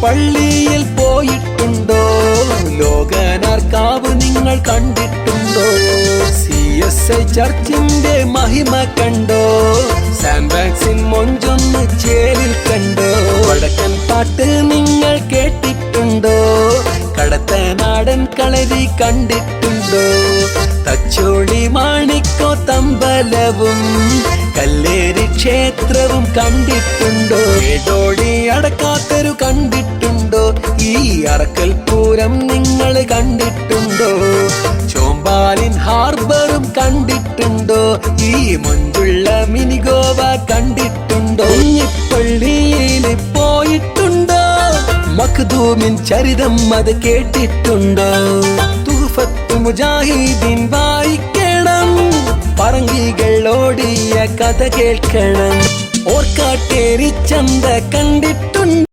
പള്ളിയിൽ പോയിട്ടുണ്ടോ? ലോകനാർക്കാവ് നിങ്ങൾ കണ്ടിട്ടുണ്ടോ? CSI ചർച്ചിന്റെ മഹിമ കണ്ടോ? സാൻഡ്ബാഗ്സിൻ മൊഞ്ചൊന്ന് ചേലിൽ കണ്ടോ? വടക്കൻ പാട്ട് നിങ്ങൾ കേട്ടിട്ടുണ്ടോ? കടത്തനാടൻ കളരി കണ്ടിട്ടുണ്ടോ? തച്ചോളി മാണിക്കോ തമ്പലവും കല്ലേരി ക്ഷേത്രവും കണ്ടിട്ടുണ്ടോ? ഏടോടി അടക്കാത്തരു കണ്ടിട്ടുണ്ടോ? ഈ അറക്കൽ പൂരം നിങ്ങൾ കണ്ടിട്ടുണ്ടോ? ചോമ്പാലിൻ ഹാർബറും കണ്ടിട്ടുണ്ടോ? ഈ മൊഞ്ചുള്ള മിനി ഗോവ കണ്ടിട്ടുണ്ടോ? പള്ളിയിൽ പോയിട്ടുണ്ടോ? മഖ്ദൂമിൻ ചരിതം അത് കേട്ടിട്ടുണ്ടോ? തുഹ്ഫത്ത് മുജാഹിദീൻ വായിക്കണം, പറങ്കികൾ ഓടിയ കഥ കേൾക്കണം. ഓർക്കാട്ടേരി ചന്ത കണ്ടിട്ടുണ്ടോ?